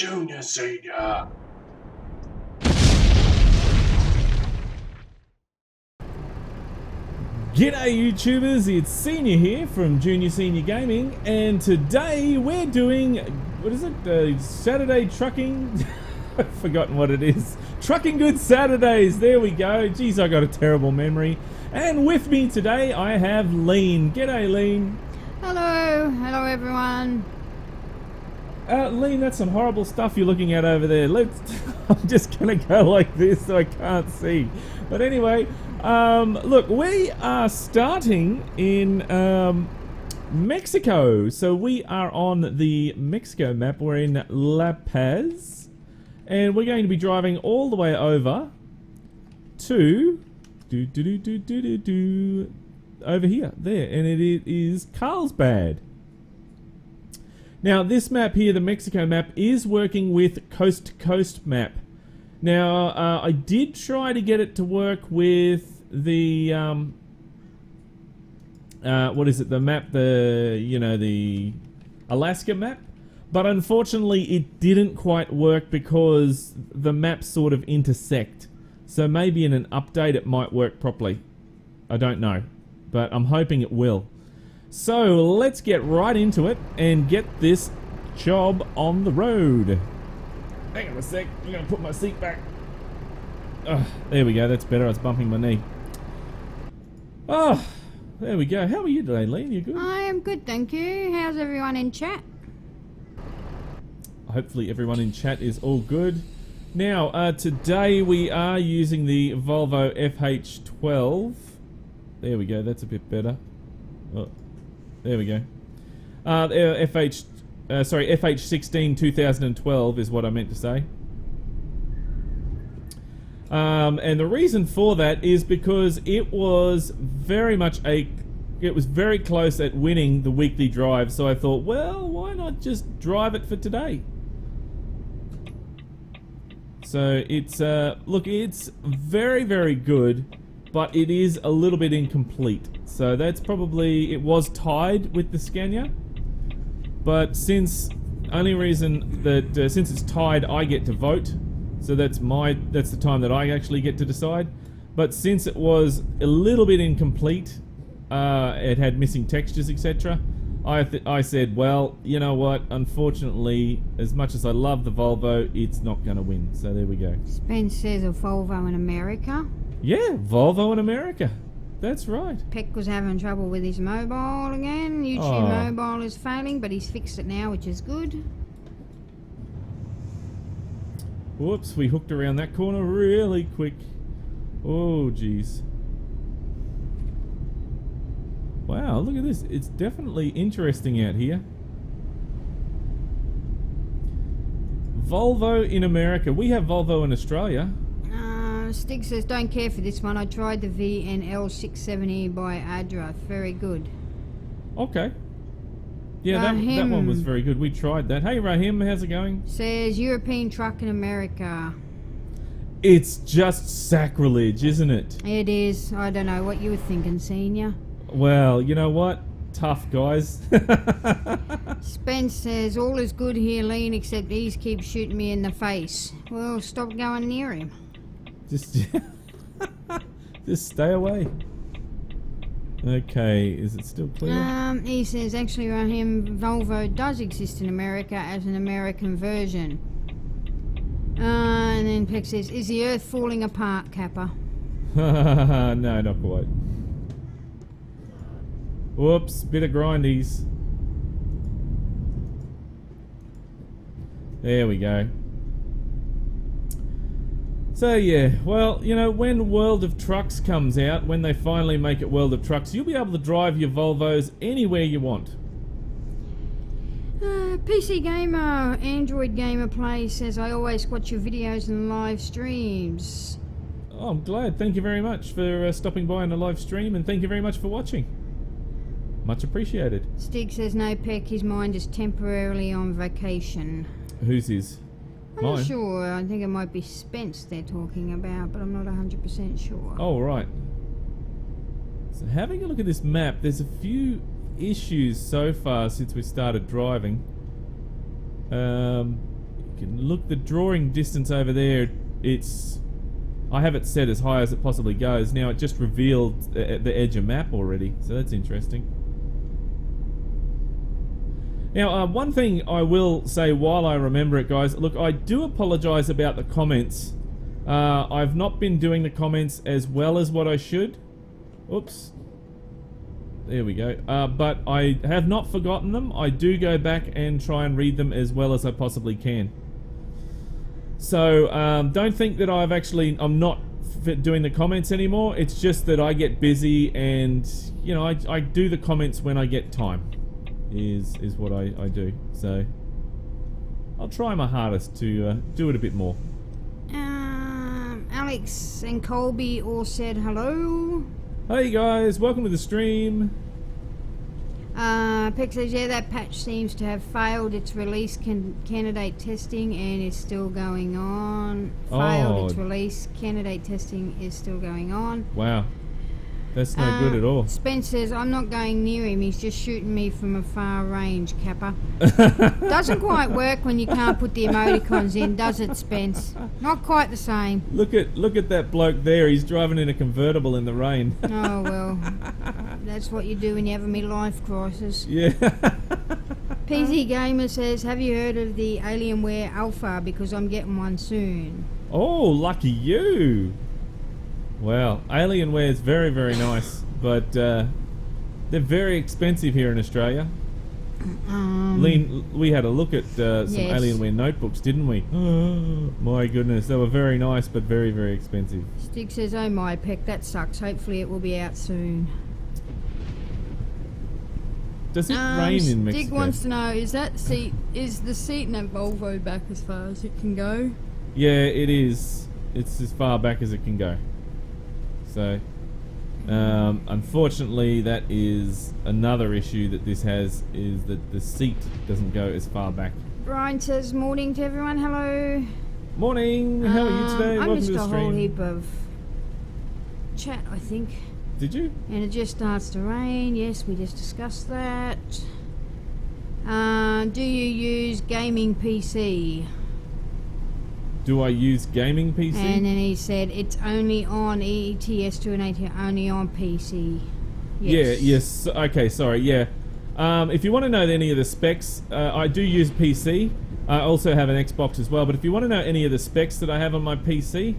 Junior, Senior. G'day YouTubers, it's Senior here from Junior Senior Gaming, and today we're doing, what is it, Saturday Trucking? I've forgotten what it is. Truckin Good Saturdays, there we go. Geez, I got a terrible memory. And with me today I have Lean. G'day Lean. Hello everyone. Lean, that's some horrible stuff you're looking at over there. I'm just gonna go like this so I can't see. But anyway, look, we are starting in Mexico. So we are on the Mexico map. We're in La Paz, and we're going to be driving all the way over to over here, there, and it is Carlsbad. Now this map here, the Mexico map, is working with Coast to Coast map. Now I did try to get it to work with the what is it? The map, the Alaska map, but unfortunately it didn't quite work because the maps sort of intersect. So maybe in an update it might work properly. I don't know, but I'm hoping it will. So let's get right into it and get this job on the road. Hang on a sec, I'm going to put my seat back. There we go, that's better. I was bumping my knee. Oh, there we go. How are you today, Lee? You good? I am good, thank you. How's everyone in chat? Hopefully everyone in chat is all good. Now, today we are using the Volvo FH12. There we go, that's a bit better. Oh, there we go. FH16 2012 is what I meant to say. And the reason for that is because it was very close at winning the weekly drive, so I thought, well, why not just drive it for today? So it's look, it's very, very good, but it is a little bit incomplete. So that's probably, it was tied with the Scania, but since it's tied, I get to vote. So that's the time that I actually get to decide. But since it was a little bit incomplete, it had missing textures, etc. I said, well, you know what? Unfortunately, as much as I love the Volvo, it's not going to win. So there we go. Spence says a Volvo in America. Yeah, Volvo in America. That's right. Peck was having trouble with his mobile again. YouTube mobile is failing, but he's fixed it now, which is good. Whoops, we hooked around that corner really quick. Oh, jeez. Wow, look at this. It's definitely interesting out here. Volvo in America. We have Volvo in Australia. Stig says, don't care for this one. I tried the VNL670 by Adra. Very good. Okay. Yeah, that one was very good. We tried that. Hey, Rahim, how's it going? Says, European truck in America. It's just sacrilege, isn't it? It is. I don't know what you were thinking, Senior. Well, you know what? Tough, guys. Spence says, all is good here, Lean, except he's keeps shooting me in the face. Well, stop going near him. Just stay away. Okay, is it still clear? He says, actually, Rahim, Volvo does exist in America as an American version. And then Peck says, is the earth falling apart, Kappa? No, not quite. Whoops, bit of grindies. There we go. So yeah, well, you know, when World of Trucks comes out, when they finally make it World of Trucks, you'll be able to drive your Volvos anywhere you want. PC Gamer, Android Gamer Play says, I always watch your videos and live streams. Oh, I'm glad. Thank you very much for stopping by on the live stream, and thank you very much for watching. Much appreciated. Stig says, no, Peck, his mind is temporarily on vacation. Whose is? I'm Mine? not sure. I think it might be Spence they're talking about, but I'm not 100% sure. Oh, right. So having a look at this map, there's a few issues so far since we started driving. look, the drawing distance over there, I have it set as high as it possibly goes. Now it just revealed the edge of map already, so that's interesting. Now, one thing I will say while I remember it, guys, look, I do apologise about the comments. I've not been doing the comments as well as what I should. Oops. There we go. But I have not forgotten them. I do go back and try and read them as well as I possibly can. So, don't think that I'm not doing the comments anymore. It's just that I get busy and, you know, I do the comments when I get time. Is what I do. So I'll try my hardest to do it a bit more. Alex and Colby all said hello. Hey guys, welcome to the stream. Pick says, yeah, that patch seems to have failed its release candidate testing and is still going on. Its release candidate testing is still going on. Wow. That's no good at all. Spence says, I'm not going near him, he's just shooting me from a far range, Kappa. Doesn't quite work when you can't put the emoticons in, does it, Spence? Not quite the same. Look at that bloke there, he's driving in a convertible in the rain. Oh, well. That's what you do when you have a midlife crisis. Yeah. PC Gamer says, have you heard of the Alienware Alpha? Because I'm getting one soon. Oh, lucky you. Well, Alienware is very, very nice, but they're very expensive here in Australia. We had a look at some Alienware notebooks, didn't we? Oh, my goodness, they were very nice, but very, very expensive. Stig says, oh my, Peck, that sucks. Hopefully it will be out soon. Does it rain in Mexico? Stig wants to know, is the seat in that Volvo back as far as it can go? Yeah, it is. It's as far back as it can go. So, unfortunately, that is another issue that this has, is that the seat doesn't go as far back. Brian says, morning to everyone, hello. Morning, how are you today? I Welcome missed to the a stream. whole heap of chat, I think. Did you? And it just starts to rain, yes, we just discussed that. Do you use gaming PC? Do I use gaming PC? And then he said it's only on ATS2 and ATS, only on PC. Yes. Yeah, yes. Okay, sorry, yeah. If you want to know any of the specs, I do use PC. I also have an Xbox as well, but if you want to know any of the specs that I have on my PC,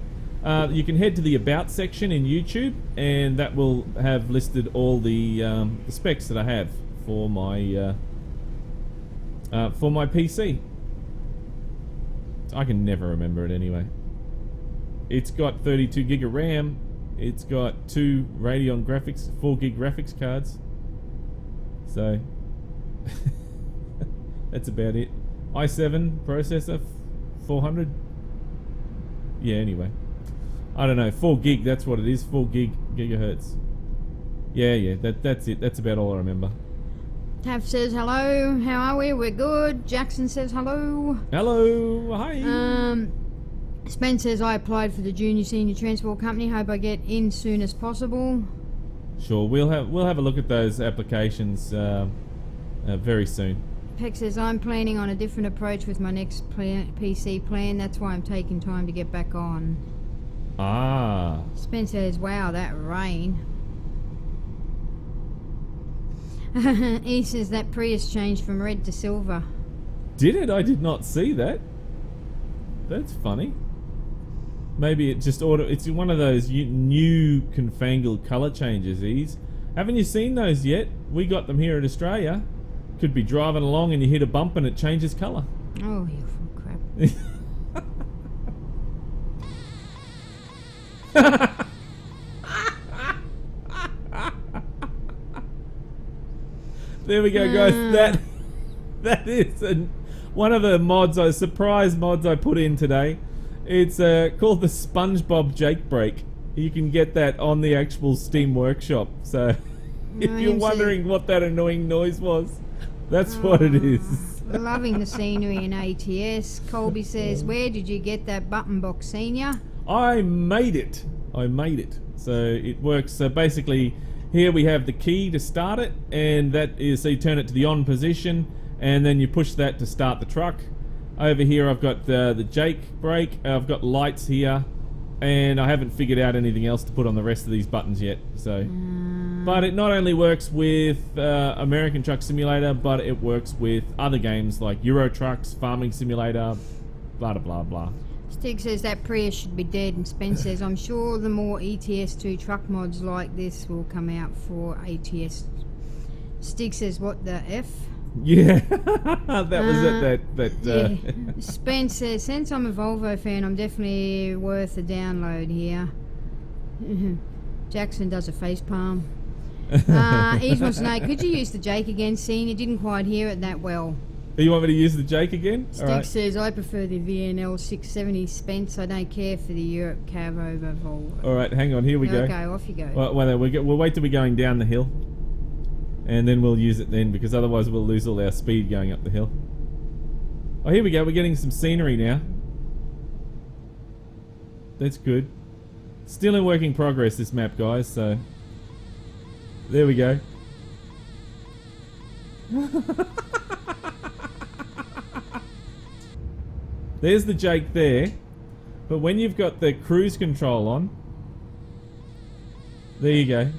you can head to the About section in YouTube, and that will have listed all the specs that I have for my PC. I can never remember it anyway. It's got 32 gig of RAM. It's got 2 Radeon graphics, 4 gig graphics cards. So that's about it. i7 processor, 400. Yeah, anyway. I don't know, 4 gig, that's what it is, 4 gigahertz. Yeah, that's it. That's about all I remember. Taff says hello, how are we? We're good. Jackson says hello. Hello, hi. Spence says I applied for the Junior Senior Transport Company. Hope I get in soon as possible. Sure, we'll have a look at those applications very soon. Peck says I'm planning on a different approach with my next PC plan. That's why I'm taking time to get back on. Ah. Spence says, wow, that rain. He says that Prius changed from red to silver. Did it? I did not see that. That's funny. Maybe it just it's one of those new confangled colour changes, Haven't you seen those yet? We got them here in Australia. Could be driving along and you hit a bump and it changes colour. Oh, you full crap. There we go, guys. That is one of the mods, surprise mods I put in today. It's called the SpongeBob Jake Brake. You can get that on the actual Steam Workshop. So if you're wondering what that annoying noise was, that's what it is. Loving the scenery in ATS. Colby says, where did you get that button box, Senior? I made it. So it works. So basically, here we have the key to start it, and that is, so you turn it to the on position, and then you push that to start the truck. Over here I've got the Jake brake, I've got lights here, and I haven't figured out anything else to put on the rest of these buttons yet. So, but it not only works with American Truck Simulator, but it works with other games like Euro Trucks, Farming Simulator, blah blah blah. Stig says that Prius should be dead, and Spence says, I'm sure the more ETS2 truck mods like this will come out for ATS. Stig says, what the F? Yeah, that was it. Yeah. Spence says, since I'm a Volvo fan, I'm definitely worth a download here. Jackson does a face palm. Eve wants to know, could you use the Jake again, seeing you didn't quite hear it that well? You want me to use the Jake again? Stig says, I prefer the VNL 670 Spence. I don't care for the Europe Cav over Volvo. Alright, hang on, here we go. Okay, off you go. We'll wait till we're going down the hill. And then we'll use it then, because otherwise we'll lose all our speed going up the hill. Oh, here we go. We're getting some scenery now. That's good. Still in working progress, this map, guys, so... There we go. There's the Jake there. But when you've got the cruise control on... There you go.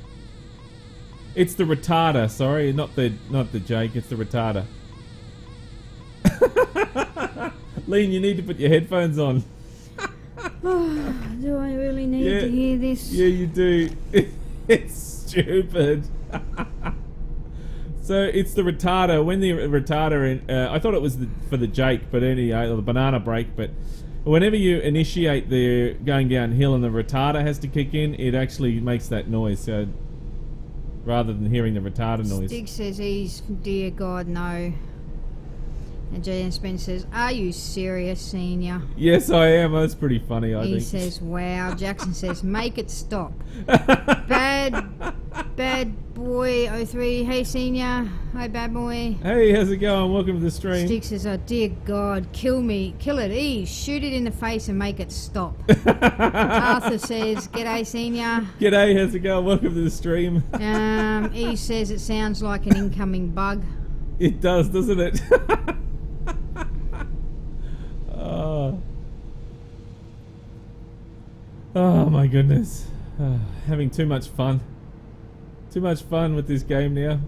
It's the retarder, sorry, not the Jake, it's the retarder. Lean, you need to put your headphones on. Do I really need to hear this? Yeah, you do. It's stupid. So it's the retarder. When the retarder, I thought it was for the Jake, but anyway, or the banana brake. But whenever you initiate the going downhill and the retarder has to kick in, it actually makes that noise. So rather than hearing the retarder noise. Stig says he's, dear God, no. And JN Spence says, are you serious, senior? Yes, I am. That's pretty funny, I think. He says, wow. Jackson says, make it stop. Bad boy 03. Hey, senior. Hi, bad boy. Hey, how's it going? Welcome to the stream. Stig says, oh, dear God, kill me. Kill it. Shoot it in the face and make it stop. Arthur says, g'day, senior. G'day, how's it going? Welcome to the stream. E says it sounds like an incoming bug. It does, doesn't it? Oh my goodness. Having too much fun. Too much fun with this game now.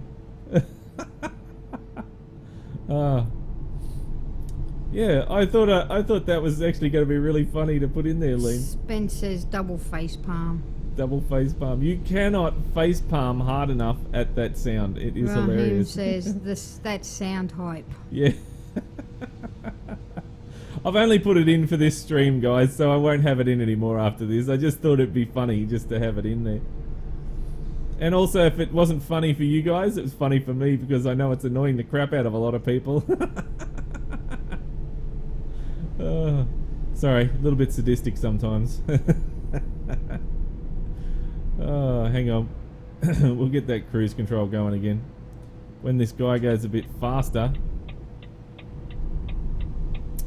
Yeah, I thought that was actually going to be really funny to put in there, Lean. Spence says double face palm. Double face palm. You cannot face palm hard enough at that sound. It is hilarious. Says that's sound hype. Yeah. I've only put it in for this stream, guys, so I won't have it in anymore after this. I just thought it'd be funny just to have it in there. And also, if it wasn't funny for you guys, it was funny for me because I know it's annoying the crap out of a lot of people. Sorry, a little bit sadistic sometimes. Hang on. We'll get that cruise control going again. When this guy goes a bit faster...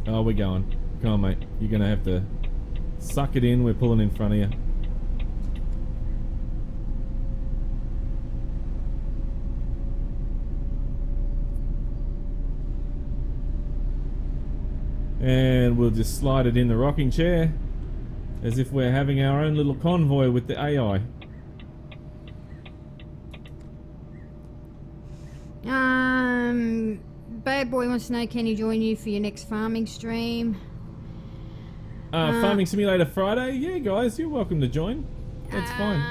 Oh, we're going. Come on, mate. You're going to have to suck it in. We're pulling in front of you. And we'll just slide it in the rocking chair as if we're having our own little convoy with the AI. Bad boy wants to know, can he join you for your next farming stream? Farming Simulator Friday? Yeah, guys, you're welcome to join. That's fine.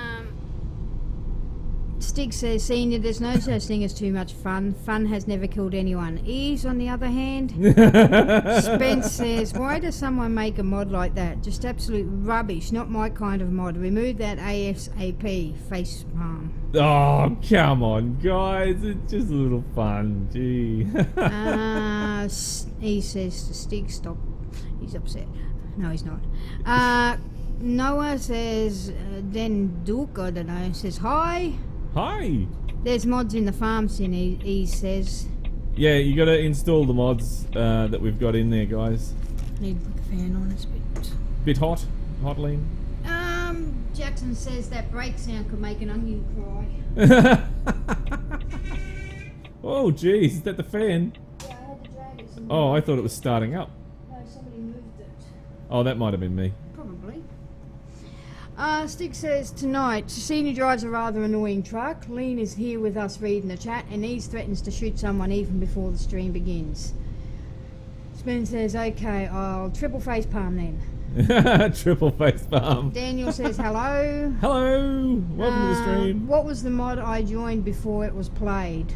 Stig says, senior, there's no such thing as too much fun. Fun has never killed anyone. Ease, on the other hand. Spence says, why does someone make a mod like that? Just absolute rubbish. Not my kind of mod. Remove that ASAP. Face palm. Oh, come on, guys. It's just a little fun. Gee. He says, Stig, stop. He's upset. No, he's not. Noah says, then Duke, I don't know, says, hi. Hi. There's mods in the farm sim, he says. Yeah, you got to install the mods that we've got in there, guys. Need to put the fan on, it's a bit... Bit hot? Hot, Lean? Jackson says that brake sound could make an onion cry. Oh, jeez, is that the fan? Yeah, I had to drag it Oh, I thought it was starting up. Oh, that might have been me. Probably. Stig says, tonight, Senior drives a rather annoying truck. Lean is here with us reading the chat, and Ease threatens to shoot someone even before the stream begins. Spin says, okay, I'll triple face palm then. Triple face palm. Daniel says, hello. Hello. Welcome to the stream. What was the mod I joined before it was played?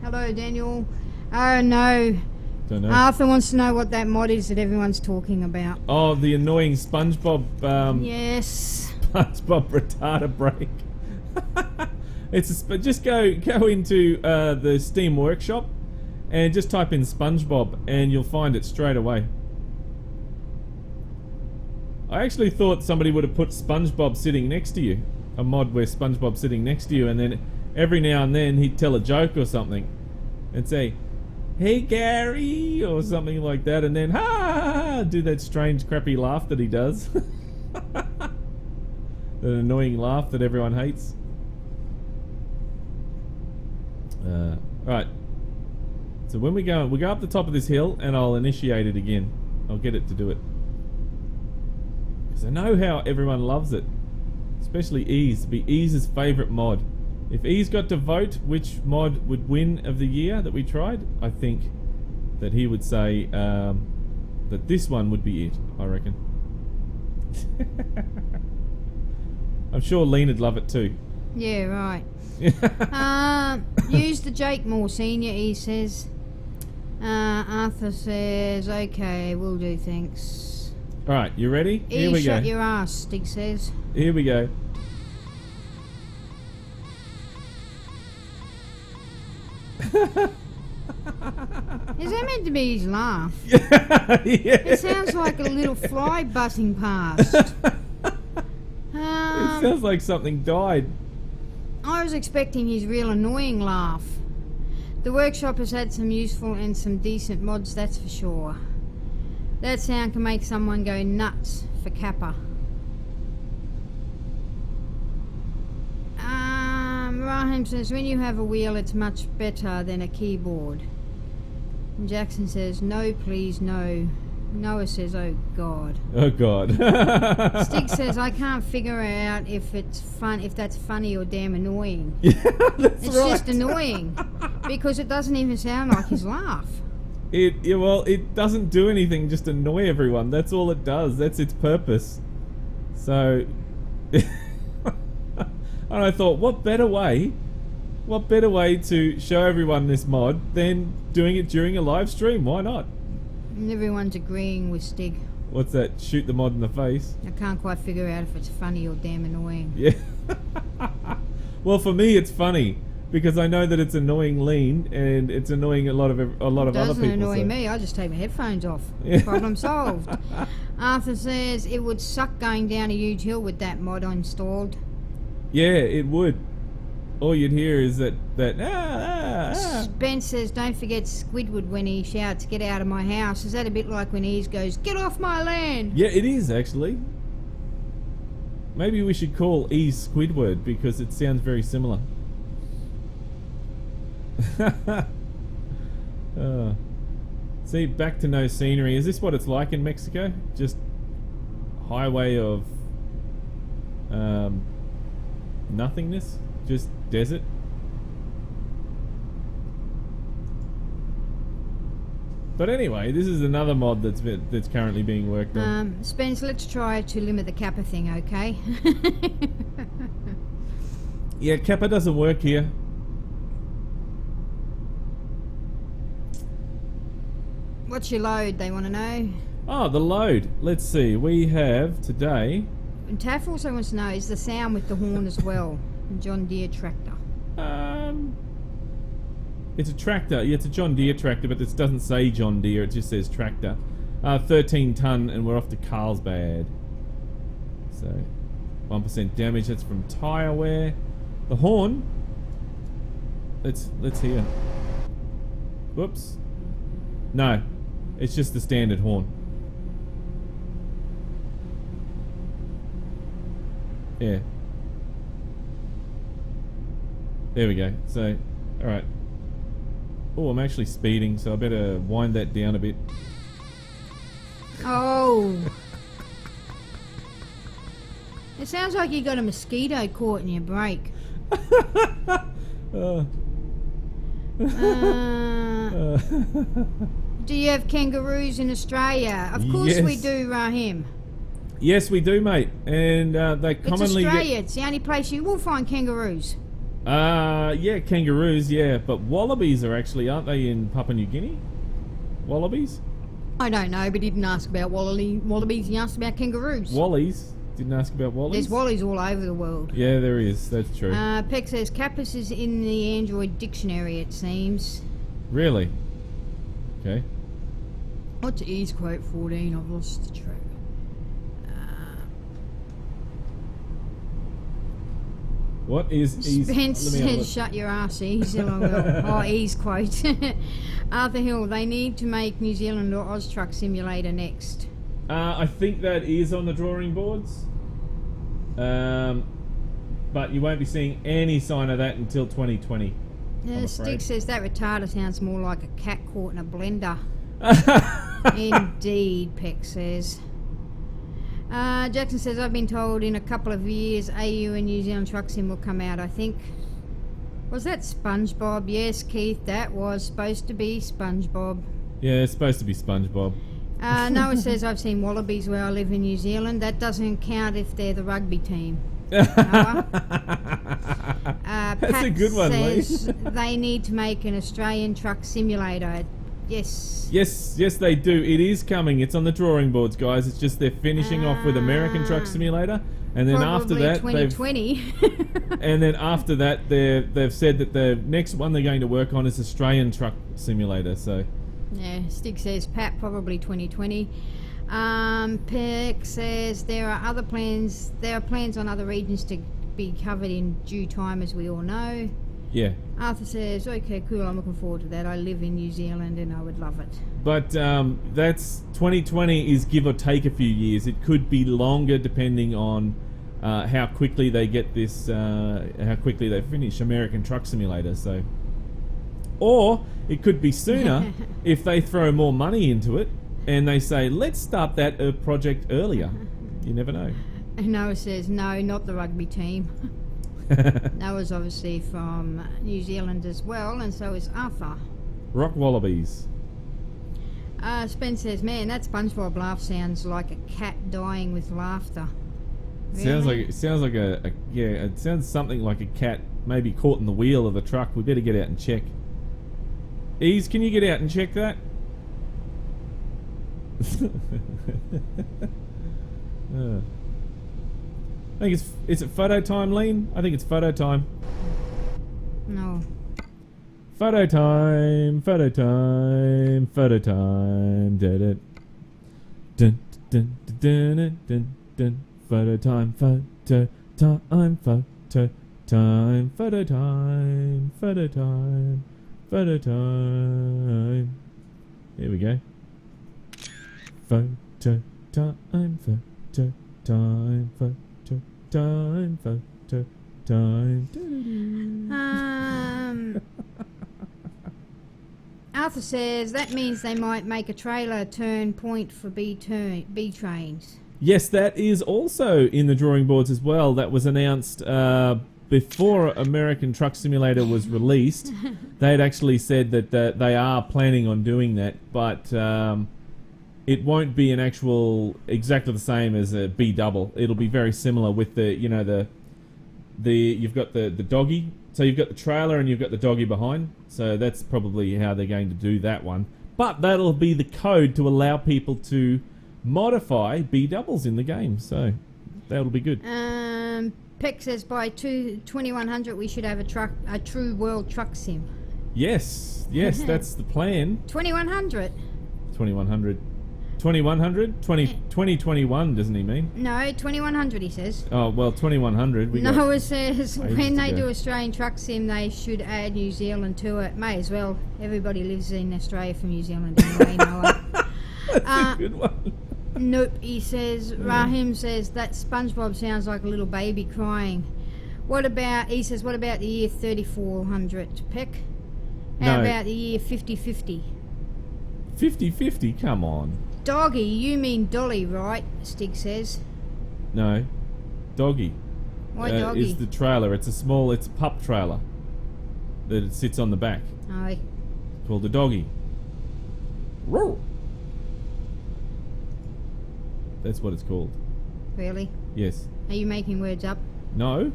Hello, Daniel. Oh, no. Don't know. Arthur wants to know what that mod is that everyone's talking about. Oh, the annoying SpongeBob. Yes. SpongeBob retarder brake. Just go into the Steam Workshop and just type in SpongeBob and you'll find it straight away. I actually thought somebody would have put SpongeBob sitting next to you. A mod where SpongeBob's sitting next to you, and then every now and then he'd tell a joke or something and say, "Hey Gary," or something like that, and then do that strange crappy laugh that he does. That annoying laugh that everyone hates. Right. So when we go up the top of this hill and I'll initiate it again. I'll get it to do it. Because I know how everyone loves it. Especially Ease. It'd be Ease's favourite mod. If Ease got to vote which mod would win of the year that we tried, I think that he would say that this one would be it, I reckon. I'm sure Lean would love it too. Yeah, right. Use the Jake more, Senior, he says. Arthur says, okay, will do, thanks. Alright, you ready? Here we go. Shut your ass, Stig says. Here we go. Is that meant to be his laugh? Yeah. It sounds like a little fly buzzing past. It sounds like something died. I was expecting his real annoying laugh. The workshop has had some useful and some decent mods, that's for sure. That sound can make someone go nuts for Kappa. Rahim says, when you have a wheel, it's much better than a keyboard. And Jackson says, no, please, no. Noah says, oh, God. Oh, God. Stig says, I can't figure out if that's funny or damn annoying. Yeah, that's it's right. just annoying. Because it doesn't even sound like his laugh. It doesn't do anything, just annoy everyone. That's all it does. That's its purpose. So... And I thought, what better way to show everyone this mod than doing it during a live stream? Why not? And everyone's agreeing with Stig. What's that? Shoot the mod in the face? I can't quite figure out if it's funny or damn annoying. Yeah. Well, for me, it's funny because I know that it's annoying Lean and it's annoying a lot of other people. It doesn't annoy me. I just take my headphones off. Yeah. Problem solved. Arthur says it would suck going down a huge hill with that mod installed. Yeah, it would. All you'd hear is that Ben says, don't forget Squidward when he shouts, get out of my house. Is that a bit like when Ease goes, get off my land? Yeah, it is actually. Maybe we should call Ease Squidward because it sounds very similar. See, back to no scenery. Is this what it's like in Mexico? Just highway of nothingness? Just desert? But anyway, this is another mod that's currently being worked on. Spence, let's try to limit the Kappa thing, okay? Yeah, Kappa doesn't work here. What's your load, they want to know? Oh, the load. Let's see. We have today... And Taff also wants to know, is the sound with the horn as well? John Deere tractor. It's a tractor. Yeah, it's a John Deere tractor, but it doesn't say John Deere. It just says tractor. 13 ton, and we're off to Carlsbad. So, 1% damage. That's from tire wear. The horn. Let's hear. Whoops. No, it's just the standard horn. Yeah. There we go. So, alright. Oh, I'm actually speeding, so I better wind that down a bit. Oh. It sounds like you got a mosquito caught in your brake. Do you have kangaroos in Australia? Of course we do, Rahim. Yes, we do, mate. And they commonly... It's Australia. It's the only place you will find kangaroos. Yeah, kangaroos, yeah. But wallabies are actually, aren't they, in Papua New Guinea? Wallabies? I don't know, but he didn't ask about wallabies. He asked about kangaroos. Wallies? Didn't ask about wallies? There's wallies all over the world. Yeah, there is. That's true. Peck says Kappas is in the Android dictionary, it seems. Really? Okay. What's E's quote 14? I've lost the track. What is E's... Spence says, shut your ass, E's. Oh, E's quote. Arthur Hill, they need to make New Zealand or Oz Truck Simulator next. I think that is on the drawing boards. But you won't be seeing any sign of that until 2020. Stick says that retarder sounds more like a cat caught in a blender. Indeed, Peck says. Jackson says, I've been told in a couple of years AU and New Zealand Truck Sim will come out, I think. Was that SpongeBob? Yes, Keith, that was supposed to be SpongeBob. Yeah, it's supposed to be SpongeBob. Noah says, I've seen wallabies where I live in New Zealand. That doesn't count if they're the rugby team. Noah. That's Pat a good one, says Lee. they need to make an Australian truck simulator. Yes. Yes, they do. It is coming. It's on the drawing boards, guys. It's just they're finishing off with American Truck Simulator, and then after that, 2020. and then after that, they've said that the next one they're going to work on is Australian Truck Simulator. So, yeah, Stig says Pat probably 2020. Peck says there are other plans. There are plans on other regions to be covered in due time, as we all know. yeah. Arthur says, okay, cool, I'm looking forward to that. I live in New Zealand and I would love it. But that's 2020 is give or take a few years. It could be longer depending on how quickly they get this, how quickly they finish American Truck Simulator. So, or it could be sooner if they throw more money into it and they say, let's start that project earlier. You never know. And Noah says, no, not the rugby team. Noah's obviously from New Zealand as well, and so is Arthur. Rock wallabies. Spence says, man, that SpongeBob laugh sounds like a cat dying with laughter. Really? Sounds like a yeah. It sounds something like a cat maybe caught in the wheel of the truck. We better get out and check. Ease, can you get out and check that? I think is it photo time, Lean? I think it's photo time. No. Photo time, photo time, photo time. Did it. Dun dun dun dun dun dun. Photo time, photo time, photo time, photo time, photo time, photo time. Here we go. Photo time, photo time, photo time, photo time. Arthur says that means they might make a trailer turn point for B trains. Yes, that is also in the drawing boards as well. That was announced before American Truck Simulator was released. They had actually said that they are planning on doing that, but it won't be an actual exactly the same as a B double. It'll be very similar with the you've got the doggy. So you've got the trailer and you've got the doggy behind. So that's probably how they're going to do that one. But that'll be the code to allow people to modify B doubles in the game. So that'll be good. Peck says by 2100 we should have a true world truck sim. Yes, that's the plan. 2100. 2100. 2100? 2021, doesn't he mean? No, 2100 he says. Oh, well, 2100. Noah says when they go. do Australian Truck Sim, they should add New Zealand to it. May as well. Everybody lives in Australia from New Zealand anyway, Noah. That's a good one. Nope, he says. Rahim says that SpongeBob sounds like a little baby crying. He says, what about the year 3400, Peck? How about the year 5050? 50-50, come on. Doggy, you mean Dolly, right? Stig says. No. Doggy. Why doggy? Is the trailer. It's a pup trailer that it sits on the back. Aye. Called a doggy. Roar. That's what it's called. Really? Yes. Are you making words up? No.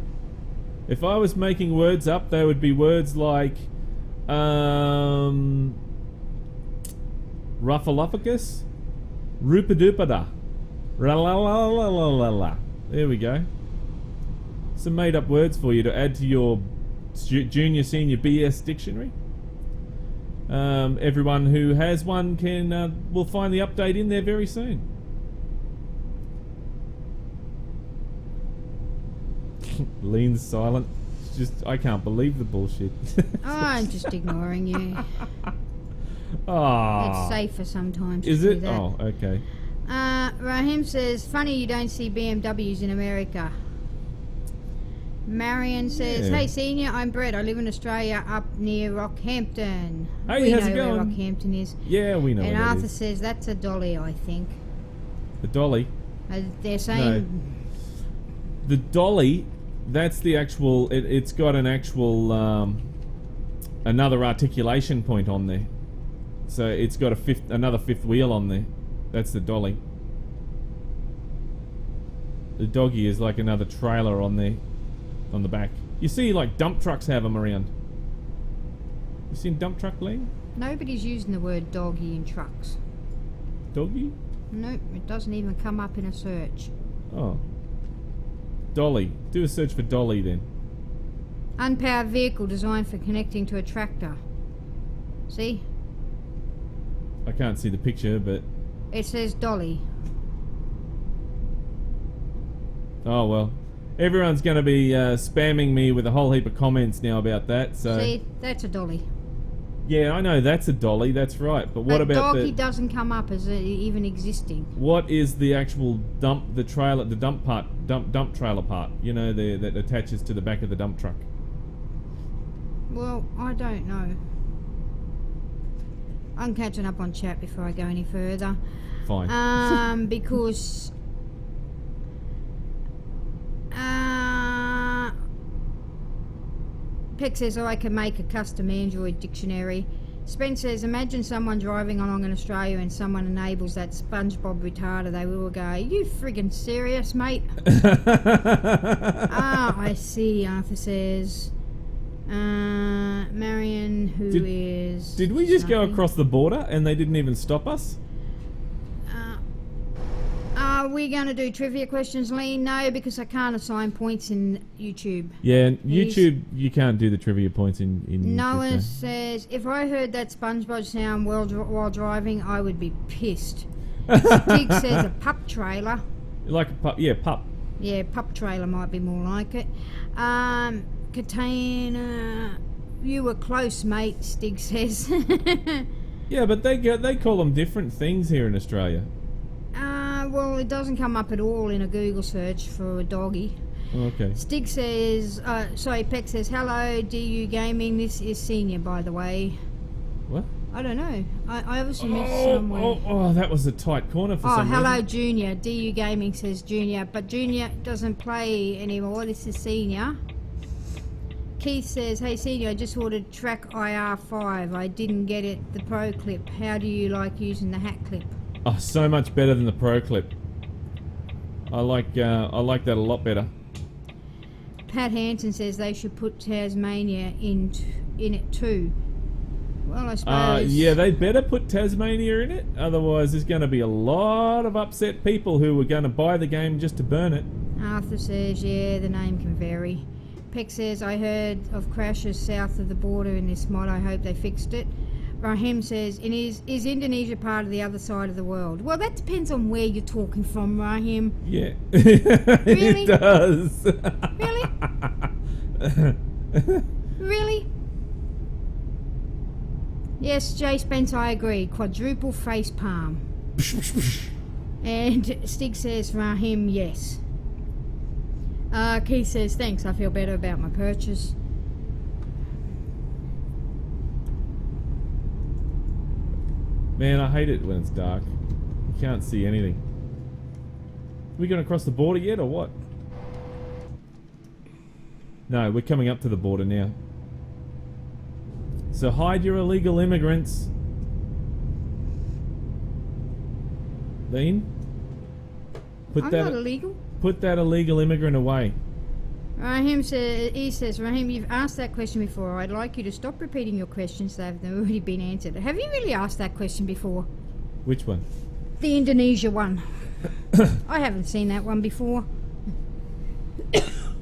If I was making words up, they would be words like Ruffalufficus, Rupadupada, Ra-la-la-la-la-la-la. There we go. Some made up words for you to add to your junior senior BS dictionary. Everyone who has one will find the update in there very soon. Lean's silent. It's just, I can't believe the bullshit. I'm just ignoring you. Oh. It's safer sometimes. Is to it? do that. Oh, okay. Rahim says, funny you don't see BMWs in America. Marion says, Yeah. hey senior, I'm Brett. I live in Australia up near Rockhampton. Hey, we how's know it going? where Rockhampton is. Yeah, we know And what that Arthur is. says, that's a dolly, I think. The dolly. They're saying... The dolly, that's the actual... It's got an actual... another articulation point on there. So it's got another fifth wheel on there. That's the dolly. The doggy is like another trailer on there. On the back. You see, like, dump trucks have them around. You seen dump truck, Lee? Nobody's using the word doggy in trucks. Doggy? Nope, it doesn't even come up in a search. Oh. Dolly. Do a search for dolly then. Unpowered vehicle designed for connecting to a tractor. See? I can't see the picture, but... It says dolly. Oh, well. Everyone's going to be spamming me with a whole heap of comments now about that, so... See, that's a dolly. Yeah, I know that's a dolly, that's right. But what about doggy the... doesn't come up as even existing. What is the actual dump trailer part? You know, that attaches to the back of the dump truck. Well, I don't know. I'm catching up on chat before I go any further. Fine. Because... Peck says, I can make a custom Android dictionary. Spence says, imagine someone driving along in Australia and someone enables that SpongeBob retarder. They will go, you friggin' serious, mate? I see, Arthur says. Marion, Did we just go across the border and they didn't even stop us? Are we going to do trivia questions, Lee? No, because I can't assign points in YouTube. Yeah, YouTube, you can't do the trivia points in Noah YouTube. says, if I heard that SpongeBob sound while driving, I would be pissed. Stig says a pup trailer. Like a pup, yeah, pup. Yeah, pup trailer might be more like it. Katana, you were close, mate, Stig says. Yeah, but they call them different things here in Australia. Well, it doesn't come up at all in a Google search for a doggy. Okay. Stig says, Peck says, hello, DU Gaming, this is Senior, by the way. What? I don't know. I obviously missed somewhere. Oh, that was a tight corner for some hello, reason. Junior. DU Gaming says Junior, but Junior doesn't play anymore. This is Senior. Keith says, hey, Senior, I just ordered Track IR5. I didn't get it, the Pro Clip. How do you like using the hat clip? Oh, so much better than the Pro Clip. I like that a lot better. Pat Hansen says they should put Tasmania in it too. Well, I suppose. Yeah, they better put Tasmania in it. Otherwise, there's going to be a lot of upset people who are going to buy the game just to burn it. Arthur says, yeah, the name can vary. Peck says, I heard of crashes south of the border in this mod. I hope they fixed it. Rahim says, is Indonesia part of the other side of the world? Well, that depends on where you're talking from, Rahim. Yeah. Really? It does. Really? Really? Yes, Jay Spence, I agree. Quadruple face palm. And Stig says, Rahim, yes. Keith says, thanks, I feel better about my purchase. Man, I hate it when it's dark. You can't see anything. We going to cross the border yet, or what? No, we're coming up to the border now. So hide your illegal immigrants. Lean? I'm not illegal. Put that illegal immigrant away. Raheem says, Raheem, you've asked that question before. I'd like you to stop repeating your questions. They've already been answered. Have you really asked that question before? Which one? The Indonesia one. I haven't seen that one before.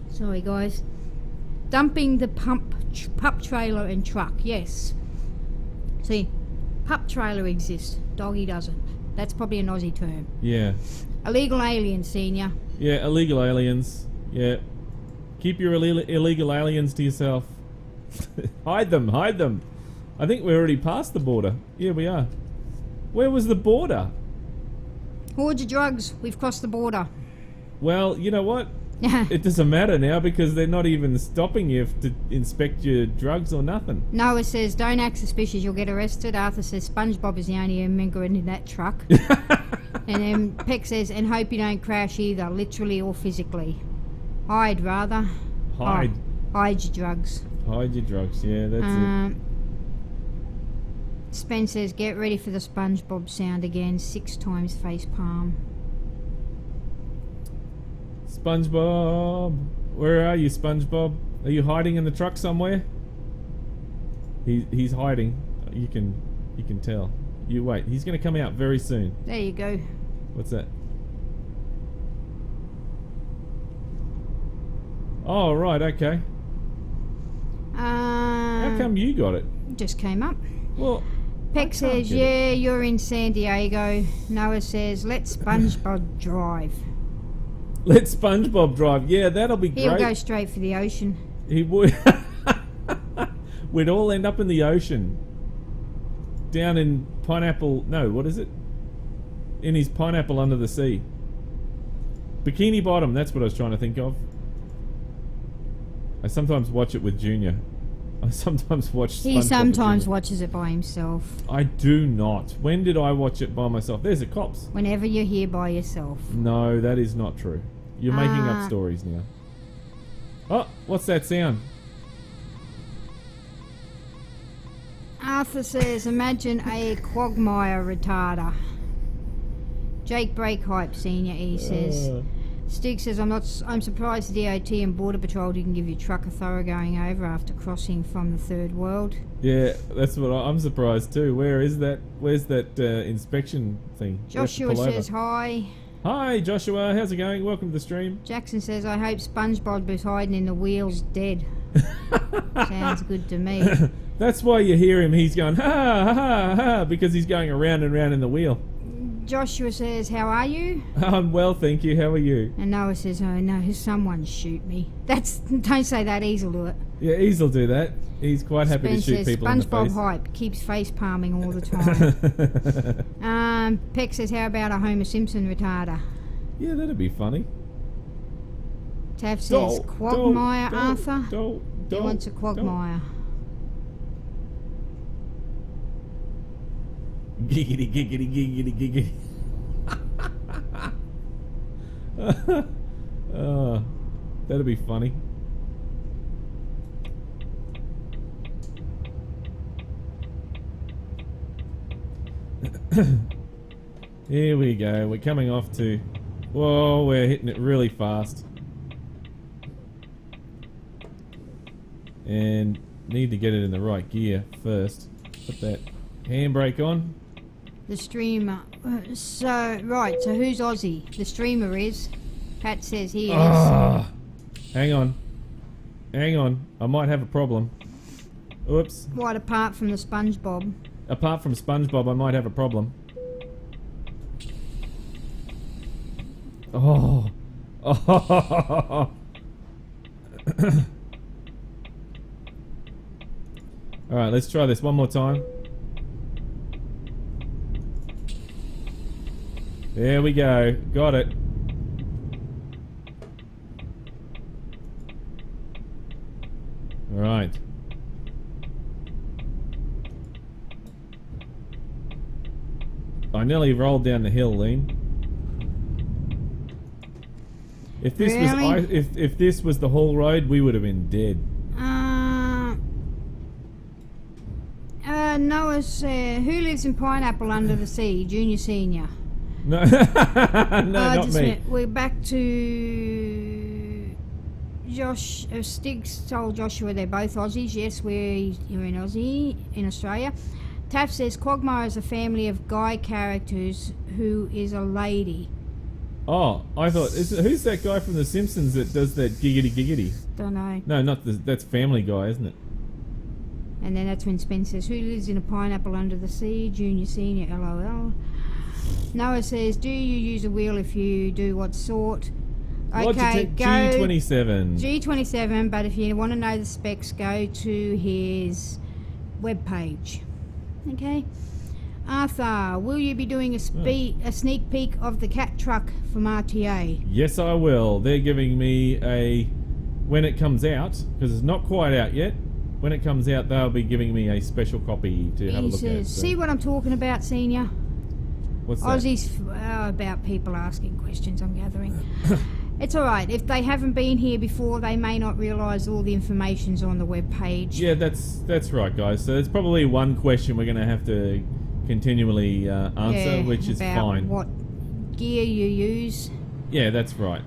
Sorry, guys. Dumping the pup trailer and truck. Yes. See, pup trailer exists. Doggy doesn't. That's probably an Aussie term. Yeah. Illegal aliens, senior. Yeah, illegal aliens. Yeah. Keep your illegal aliens to yourself. Hide them, hide them. I think we're already past the border. Yeah, we are. Where was the border? Hordes of drugs. We've crossed the border. Well, you know what? It doesn't matter now because they're not even stopping you to inspect your drugs or nothing. Noah says, don't act suspicious, you'll get arrested. Arthur says, SpongeBob is the only immigrant in that truck. And then Peck says, and hope you don't crash either, literally or physically. Hide, rather. Hide. Hide your drugs. Hide your drugs, yeah, that's it. Spen says, get ready for the SpongeBob sound again, 6 times face palm. SpongeBob, where are you, SpongeBob? Are you hiding in the truck somewhere? He's hiding. You can tell. You wait. He's going to come out very soon. There you go. What's that? Oh right, okay. How come you got it? Just came up. Well, Peck says, yeah, you're in San Diego. Noah says, let SpongeBob drive. Let SpongeBob drive. Yeah, that'll be great. He'll go straight for the ocean. He would. We'd all end up in the ocean. Down in pineapple... No, what is it? In his pineapple under the sea. Bikini Bottom, that's what I was trying to think of. I sometimes watch it with Junior. I sometimes watch SpongeBob. He sometimes watches it by himself. I do not. When did I watch it by myself? There's the cops. Whenever you're here by yourself. No, that is not true. You're making up stories now. Oh, what's that sound? Arthur says, imagine a quagmire retarder. Jake Breakhype Senior, he says. Stig says, I'm surprised the DOT and Border Patrol didn't give your truck a thorough going over after crossing from the third world. Yeah, that's what I'm surprised too. Where is that? Where's that inspection thing? Joshua says, hi. Hi, Joshua. How's it going? Welcome to the stream. Jackson says, I hope SpongeBob is hiding in the wheels dead. Sounds good to me. That's why you hear him. He's going, ha, ha, ha, ha, because he's going around and round in the wheel. Joshua says, how are you? I'm well, thank you. How are you? And Noah says, oh no, someone shoot me. Don't say that, Ease will do it. Yeah, Ease will do that. He's quite happy to shoot people in the face. SpongeBob hype, keeps face palming all the time. Peck says, how about a Homer Simpson retarder? Yeah, that'd be funny. Taff says, quagmire, Arthur? He wants a quagmire. Giggity, giggity, giggity, giggity. That'd be funny. Here we go. We're coming off to... Whoa, we're hitting it really fast. And need to get it in the right gear first. Put that handbrake on. The streamer. So who's Aussie? The streamer is. Pat says he is. Hang on. Hang on. I might have a problem. Oops. What, apart from the SpongeBob? Apart from SpongeBob, I might have a problem. Oh. Oh. Alright, let's try this one more time. There we go. Got it. Alright. I nearly rolled down the hill, Lean. If this Really? was if this was the Hall Road, we would have been dead. Noah said, who lives in Pineapple Under the Sea? Junior, senior. No, no, not me. We're back to Josh. Stiggs told Joshua they're both Aussies. Yes, we're here in Australia. Taff says Quagmire is a family of guy characters who is a lady. Oh, I thought, who's that guy from The Simpsons that does that giggity giggity? Don't know. No, that's Family Guy, isn't it? And then that's when Spence says, who lives in a pineapple under the sea? Junior, senior, LOL. Noah says, do you use a wheel? If you do, what sort? Okay, go G27. G27, but if you want to know the specs, go to his webpage. Okay. Arthur, will you be doing a sneak peek of the cat truck from RTA? Yes, I will. They're giving me when it comes out, because it's not quite out yet. When it comes out, they'll be giving me a special copy to have a look at. So. See what I'm talking about, Senior? What's that? Aussies, about people asking questions, I'm gathering. It's alright. If they haven't been here before, they may not realise all the information's on the webpage. Yeah, that's right, guys. So there's probably one question we're going to have to continually answer, which is about fine. What gear you use. Yeah, that's right.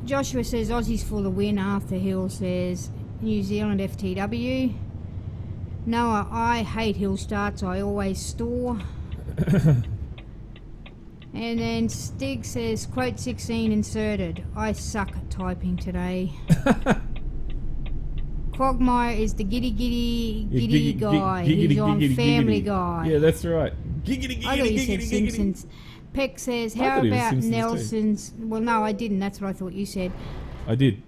Joshua says Aussies for the win. Arthur Hill says New Zealand FTW. Noah, I hate hill starts. I always store. And then Stig says, quote 16 inserted. I suck at typing today. Quagmire is the giddy guy. He's on Family Guy. Yeah, that's right. Giggity, I thought you said giggity, Simpsons. Peck says, how about Nelson's... Well, no, I didn't. That's what I thought you said. I did.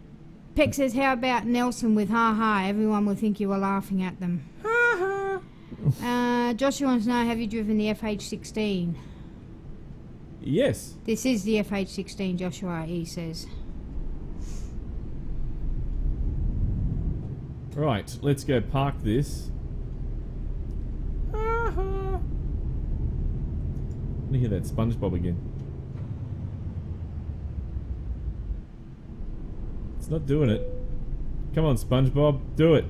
Peck says, how about Nelson with ha-ha? Everyone will think you were laughing at them. Ha-ha. Joshua wants to know, have you driven the FH16? Yes. This is the FH16, Joshua, he says. Right, let's go park this. Let me hear that SpongeBob again. It's not doing it. Come on, SpongeBob, do it.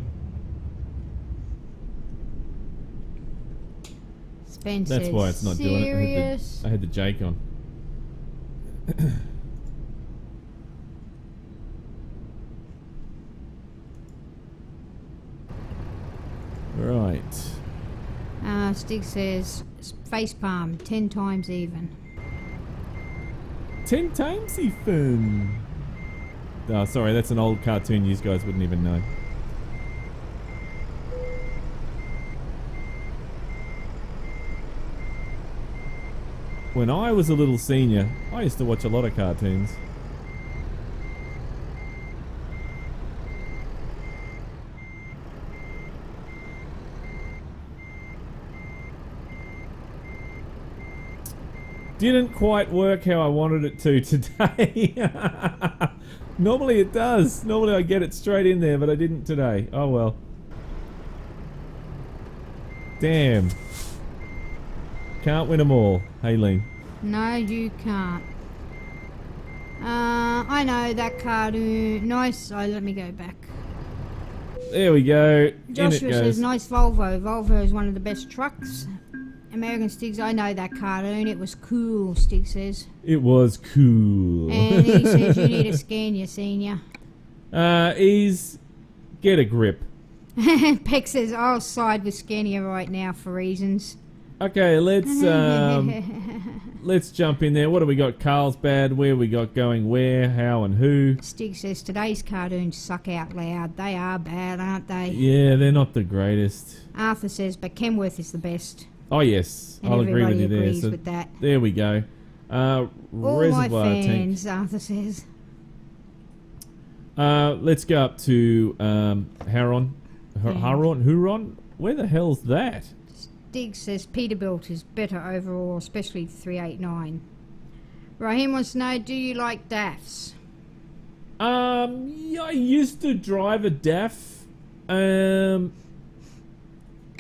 Spence That's why it's not doing it. I had the Jake on. Right. Stig says facepalm 10 times even. 10 times even. Oh, sorry, that's an old cartoon you guys wouldn't even know. When I was a little senior, I used to watch a lot of cartoons. Didn't quite work how I wanted it to today. Normally it does. Normally I get it straight in there, but I didn't today. Oh well. Damn. Can't win them all. Haylene. No, you can't. I know that cartoon. Nice. Oh, let me go back. There we go. Joshua says, nice Volvo. Volvo is one of the best trucks. American Stiggs, I know that cartoon. It was cool, Stig says. It was cool. And he says, you need a Scania, senior. Get a grip. Peck says, I'll side with Scania right now for reasons. Okay, let's jump in there. What do we got? Carlsbad, where we got going where, how and who? Stig says, today's cartoons suck out loud. They are bad, aren't they? Yeah, they're not the greatest. Arthur says, but Kenworth is the best. Oh yes, and I'll agree with you there. Agrees with that. There we go. All Reservoir my fans, tank. Arthur says. Let's go up to Huron. Huron? Where the hell's that? Stig says Peterbilt is better overall, especially the 389. Raheem wants to know, do you like DAFs? Yeah, I used to drive a DAF.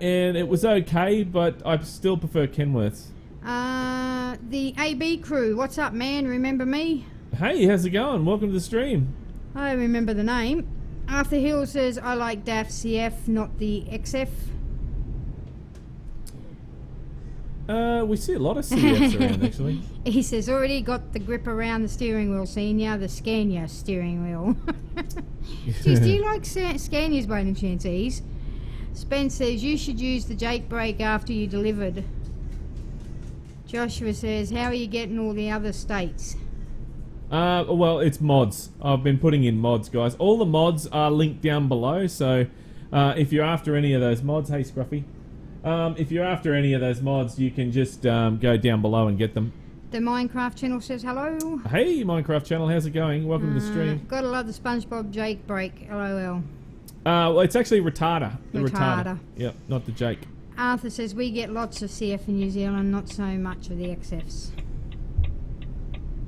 And it was okay, but I still prefer Kenworths. The AB crew, what's up, man? Remember me? Hey, how's it going? Welcome to the stream. I remember the name. Arthur Hill says, I like DAF CF, not the XF. We see a lot of CFs around, actually. He says, already got the grip around the steering wheel, Senior, the Scania steering wheel. Geez, do you like Scanias by any chance, Ease? Spence says, you should use the Jake brake after you delivered. Joshua says, how are you getting all the other states? Well, it's mods. I've been putting in mods, guys. All the mods are linked down below, so if you're after any of those mods, hey Scruffy, if you're after any of those mods, you can just go down below and get them. The Minecraft channel says hello. Hey Minecraft channel, how's it going? Welcome to the stream. Gotta love the SpongeBob Jake brake, LOL. Well, it's actually Retarder. The Retarder. Yep, not the Jake. Arthur says, we get lots of CF in New Zealand, not so much of the XFs.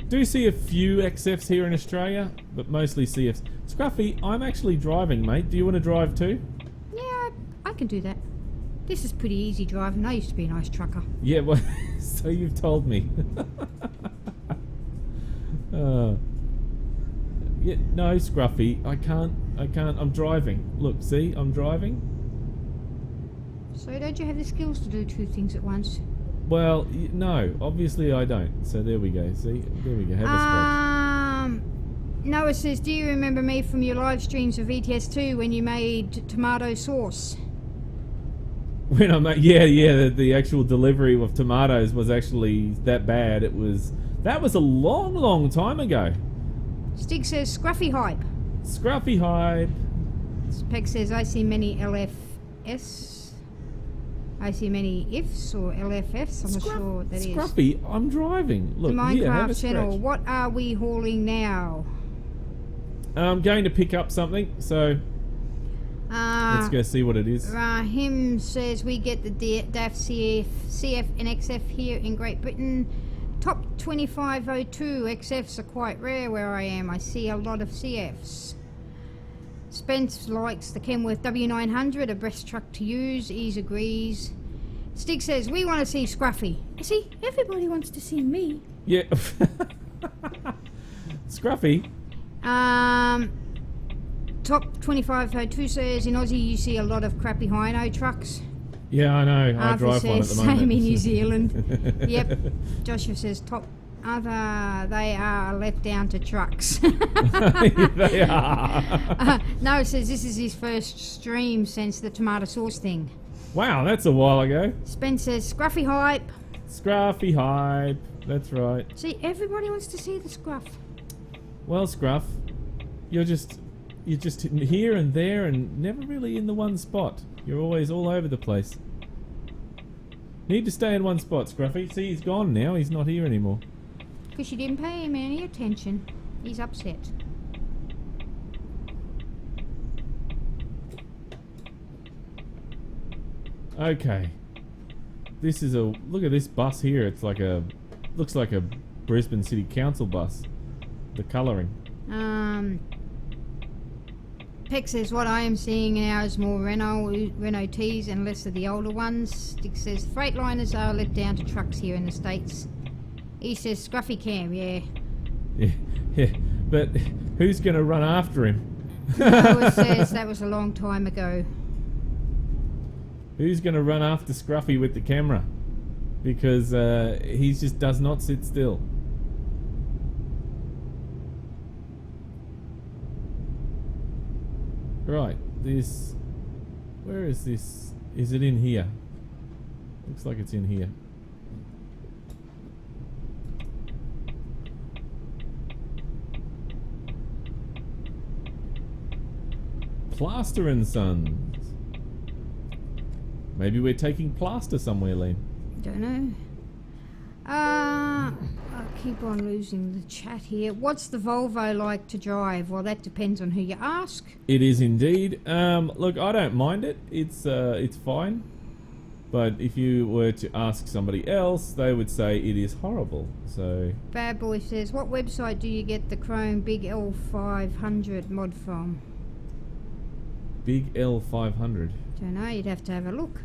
Do see a few XFs here in Australia, but mostly CFs. Scruffy, I'm actually driving, mate. Do you want to drive too? Yeah, I can do that. This is pretty easy driving. I used to be a nice trucker. Yeah, well, so you've told me. Yeah, no, Scruffy, I can't. I'm driving. Look, see, I'm driving. So don't you have the skills to do two things at once? Well, no, obviously I don't. So there we go. See, there we go. Have a scratch. Noah says, do you remember me from your live streams of ETS2 when you made tomato sauce? When I made, yeah, the actual delivery of tomatoes was actually that bad. That was a long time ago. Stig says, Scruffy hype. Scruffy hype. Spec says, I see many LFS. I see many ifs or LFFs. I'm not sure what that is. Scruffy, I'm driving. Look, the here, have a Minecraft channel. scratch. What are we hauling now? I'm going to pick up something, so let's go see what it is. Rahim says we get the DAF CF and XF here in Great Britain. Top 2502 XFs are quite rare where I am. I see a lot of CFs. Spence likes the Kenworth W900, a best truck to use. Ease agrees. Stig says, we want to see Scruffy. See, everybody wants to see me. Yeah. Scruffy. Top 2502 says, in Aussie you see a lot of crappy Hino trucks. Yeah, I know. I Arthur drive one at says, the moment. same in New Zealand. Yep. Joshua says, top other, they are left down to trucks. They are. Noah says this is his first stream since the tomato sauce thing. Wow, that's a while ago. Spence says, Scruffy hype. Scruffy hype. That's right. See, everybody wants to see the scruff. Well, Scruff, you're just here and there and never really in the one spot. You're always all over the place. Need to stay in one spot, Scruffy. See, he's gone now. He's not here anymore. Because you didn't pay him any attention. He's upset. Okay. This is a... Look at this bus here. It's like a... Looks like a Brisbane City Council bus. The colouring. Peck says, what I am seeing now is more Renault T's and less of the older ones. Stick says, Freightliners are let down to trucks here in the States. He says, Scruffy Cam, yeah. Yeah. But who's going to run after him? Noah says that was a long time ago. Who's going to run after Scruffy with the camera? Because he just does not sit still. Right, this... Where is this? Is it in here? Looks like it's in here. Plaster and Sons. Maybe we're taking plaster somewhere, Lee. Don't know. I keep on losing the chat here. What's the Volvo like to drive? Well, that depends on who you ask. It is indeed. Look, I don't mind it. It's fine. But if you were to ask somebody else, they would say it is horrible. So Bad Boy says, what website do you get the Chrome Big L500 mod from? Big L500. Don't know, you'd have to have a look.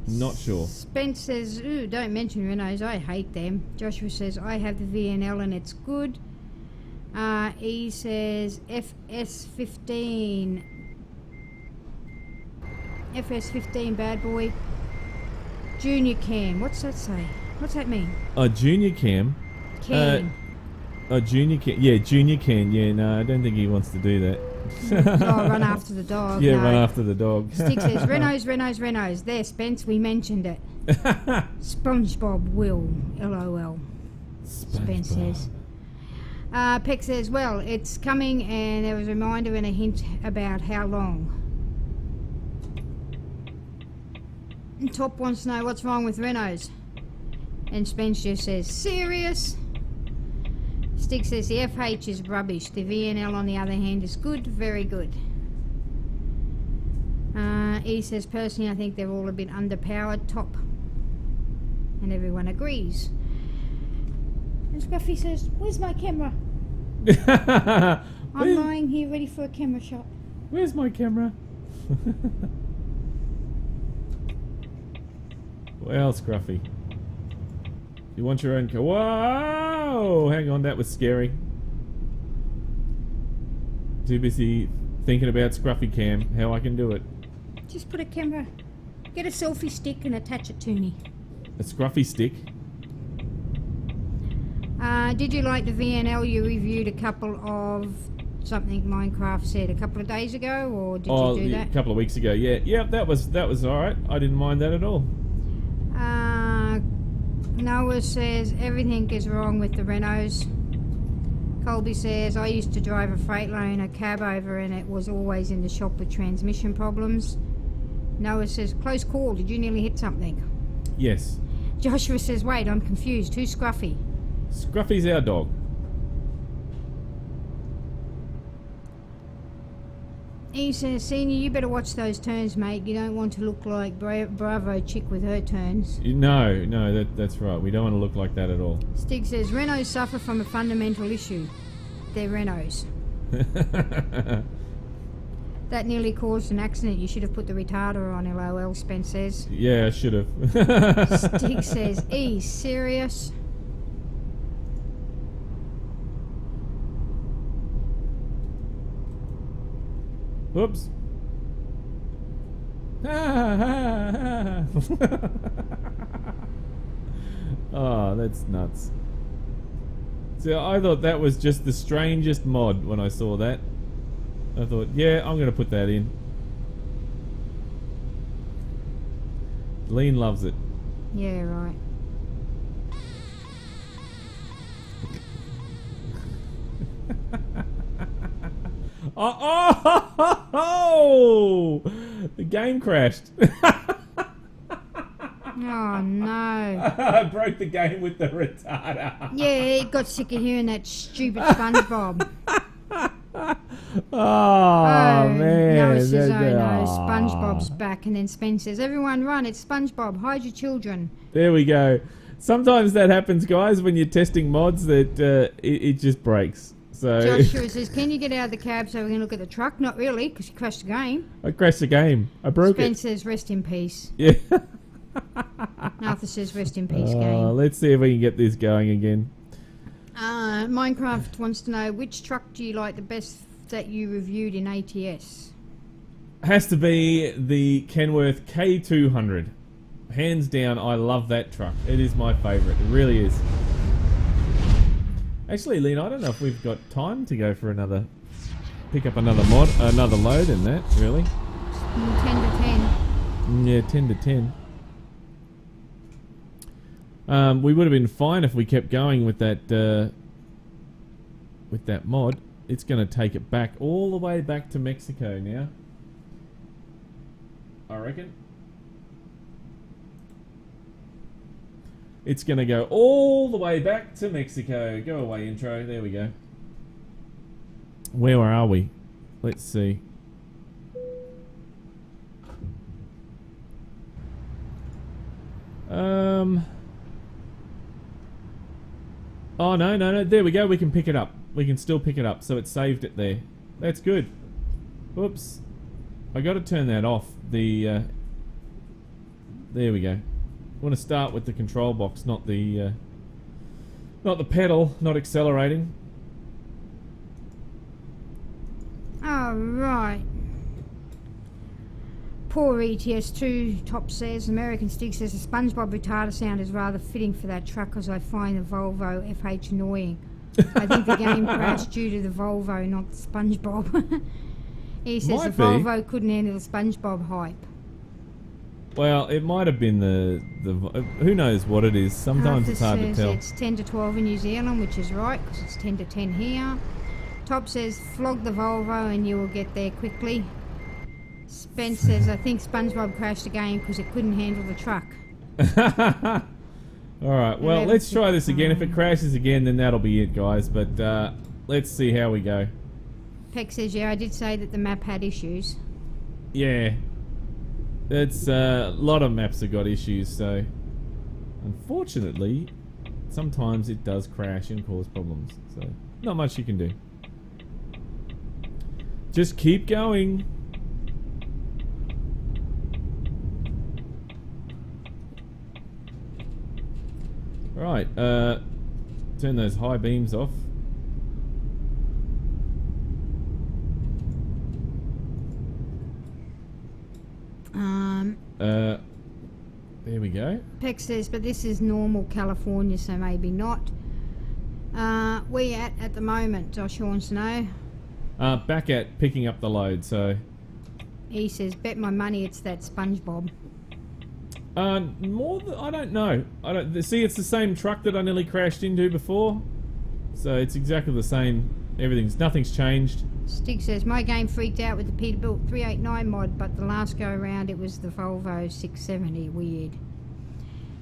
Not sure. Spence says, ooh, don't mention Renaults, I hate them. Joshua says, I have the VNL and it's good. E says, FS15. FS15, bad boy. Junior cam, what's that say? What's that mean? A junior cam? Can. A junior can. Yeah, junior can. Yeah, no, I don't think he wants to do that. Oh, run after the dog. Yeah, no. run after the dog. Stick says, Renaults. There, Spence, we mentioned it. SpongeBob will. LOL. Spence says. Peck says, well, it's coming and there was a reminder and a hint about how long. And Top wants to know what's wrong with Renaults. And Spence just says, serious? Stick says the FH is rubbish. The VNL on the other hand is good, very good. E says, personally I think they're all a bit underpowered, Top. And everyone agrees. And Scruffy says, where's my camera? I'm lying here ready for a camera shot. Where's my camera? Well, Scruffy. You want your own car? Whoa! Hang on, that was scary. Too busy thinking about Scruffy Cam, how I can do it. Just put a camera, get a selfie stick and attach it to me. A Scruffy stick? Did you like the VNL? You reviewed a couple of something Minecraft said a couple of days ago, or did you do that? A couple of weeks ago, yeah. Yeah, that was alright. I didn't mind that at all. Noah says everything is wrong with the Renaults. Colby says I used to drive a Freightliner cab over and it was always in the shop with transmission problems. Noah says close call, did you nearly hit something? Yes. Joshua says wait, I'm confused, who's Scruffy? Scruffy's our dog. He says, Senior, you better watch those turns, mate. You don't want to look like Bravo chick with her turns. No, that's right. We don't want to look like that at all. Stig says, Renaults suffer from a fundamental issue. They're Renaults. That nearly caused an accident. You should have put the retarder on, LOL, Spence says. Yeah, I should have. Stig says, E, serious? Whoops. Oh, that's nuts. So I thought that was just the strangest mod when I saw that. I thought, yeah, I'm going to put that in. Lean loves it. Yeah, right. Oh! The game crashed. Oh no. I broke the game with the retarder. Yeah, he got sick of hearing that stupid SpongeBob. Oh, man. No, it says, oh no, SpongeBob's back. And then Spence says, everyone run, it's SpongeBob, hide your children. There we go. Sometimes that happens, guys, when you're testing mods that it just breaks. So Joshua says, can you get out of the cab so we can look at the truck? Not really, because you crashed the game. I crashed the game. I broke Spence it. says, rest in peace. Yeah. Arthur says, rest in peace, game. Let's see if we can get this going again. Minecraft wants to know, which truck do you like the best that you reviewed in ATS? Has to be the Kenworth K200. Hands down, I love that truck. It is my favourite. It really is. Actually, Lean, I don't know if we've got time to go for another... Pick up another mod, another load in that, really. 10 to 10. Yeah, 10 to 10. We would have been fine if we kept going with that mod. It's going to take it back all the way back to Mexico now. I reckon. It's going to go all the way back to Mexico. Go away, intro. There we go. Where are we? Let's see. Oh, no. There we go. We can pick it up. We can still pick it up. So it saved it there. That's good. Oops. I got to turn that off. The There we go. Want to start with the control box, not the pedal, not accelerating. All right. Poor ETS2 top says, American Stick says the SpongeBob retarder sound is rather fitting for that truck because I find the Volvo FH annoying. I think the game crashed due to the Volvo, not the SpongeBob. He says Might the be. Volvo couldn't handle the SpongeBob hype. Well, it might have been the who knows what it is. Sometimes it's hard to tell. It's 10 to 12 in New Zealand, which is right because it's 10 to 10 here. Top says flog the Volvo and you will get there quickly. Spence says I think SpongeBob crashed the game because it couldn't handle the truck. Alright, well, let's try this again. If it crashes again, then that'll be it, guys. But let's see how we go. Peck says, yeah, I did say that the map had issues. Yeah. It's a lot of maps have got issues, so unfortunately, sometimes it does crash and cause problems. So, not much you can do. Just keep going. Right, turn those high beams off. There we go. Peck says, but this is normal California, so maybe not. Where you at the moment? Joshua wants to know. Back at picking up the load, so... He says, bet my money it's that SpongeBob. I don't know. See, it's the same truck that I nearly crashed into before. So it's exactly the same. Nothing's changed. Stig says, my game freaked out with the Peterbilt 389 mod, but the last go around it was the Volvo 670. Weird.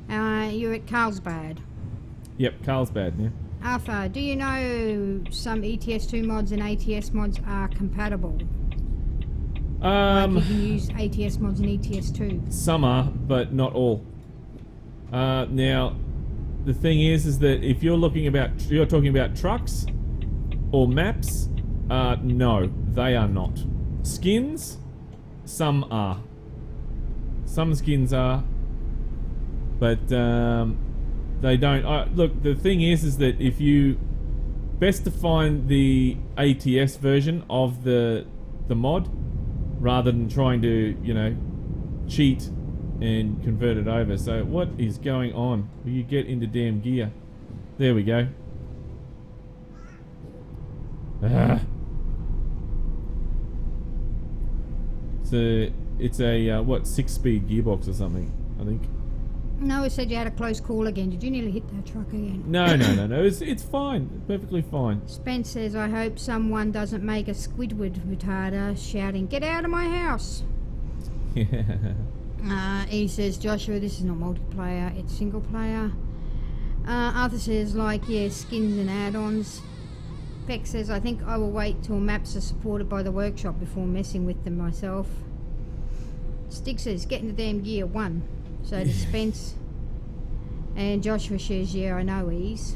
You're at Carlsbad. Yep, Carlsbad, yeah. Arthur, do you know some ETS2 mods and ATS mods are compatible? Like you can use ATS mods and ETS2. Some are, but not all. Now, the thing is that if you're talking about trucks or maps, no, they are not. Skins, some are. Some skins are, but they don't. Look, the thing is that if you best to find the ATS version of the mod, rather than trying to, cheat and convert it over. So what is going on? Will you get into damn gear? There we go. So it's a what, 6-speed gearbox or something, I think. No, it said you had a close call again. Did you nearly hit that truck again? No. It's fine. Perfectly fine. Spence says, I hope someone doesn't make a Squidward retarder shouting, get out of my house. He says, Joshua, this is not multiplayer, it's single player. Arthur says, skins and add-ons. Peck says, I think I will wait till maps are supported by the workshop before messing with them myself. Stick says, get in the damn gear, 1. So does Spence. And Joshua says, yeah, I know he's.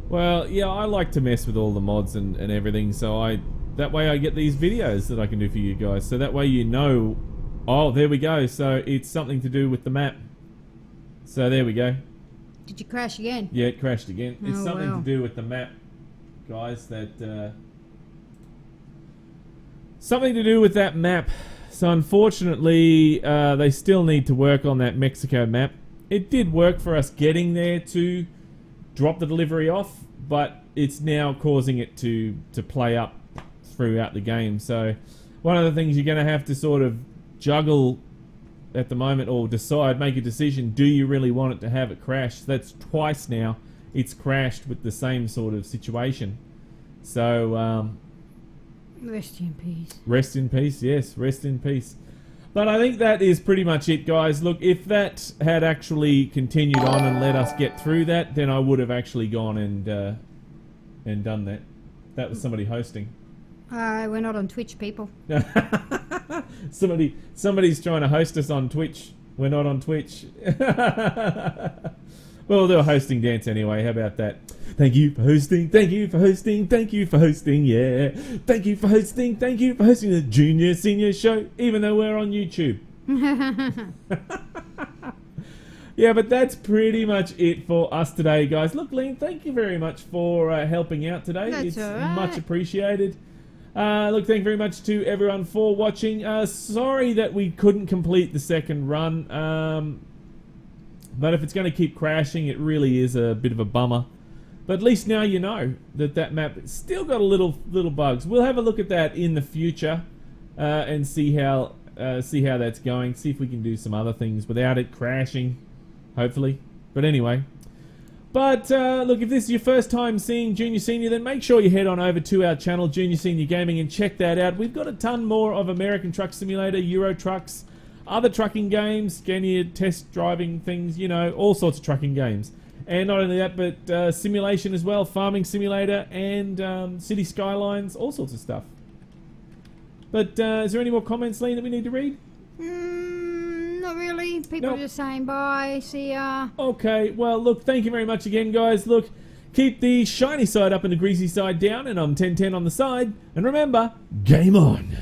Well, yeah, I like to mess with all the mods and everything, so that way I get these videos that I can do for you guys. So that way oh, there we go. So it's something to do with the map. So there we go. Did you crash again? Yeah, it crashed again. It's something well. to do with the map, guys. Something to do with that map. So unfortunately, they still need to work on that Mexico map. It did work for us getting there to drop the delivery off, but it's now causing it to play up throughout the game. So one of the things you're going to have to sort of juggle at the moment, or make a decision, do you really want it to have it crash? That's twice now it's crashed with the same sort of situation. So rest in peace. Rest in peace, yes, rest in peace. But I think that is pretty much it, guys. Look, if that had actually continued on and let us get through that, then I would have actually gone and done that. That was somebody hosting. We're not on Twitch, people. Somebody's trying to host us on Twitch. We're not on Twitch. Well, we'll do a hosting dance anyway. How about that? Thank you for hosting. Thank you for hosting. Thank you for hosting. Yeah. Thank you for hosting. Thank you for hosting the Junior Senior Show, even though we're on YouTube. Yeah, but that's pretty much it for us today, guys. Look, Lean, thank you very much for helping out today. That's it's all right. much appreciated. Look, thank you very much to everyone for watching. Sorry that we couldn't complete the second run, but if it's going to keep crashing, it really is a bit of a bummer. But at least now you know that that map still got a little bugs. We'll have a look at that in the future and see how that's going. See if we can do some other things without it crashing. Hopefully. But anyway. But look, if this is your first time seeing Junior Senior, then make sure you head on over to our channel, Junior Senior Gaming, and check that out. We've got a ton more of American Truck Simulator, Euro Trucks, other trucking games, Scania test driving things, you know, all sorts of trucking games. And not only that, but simulation as well, farming simulator and city skylines, all sorts of stuff. But is there any more comments, Lean, that we need to read? Not really. People are just saying bye, see ya. Okay, well, look, thank you very much again, guys. Look, keep the shiny side up and the greasy side down, and I'm 1010 on the side. And remember, game on.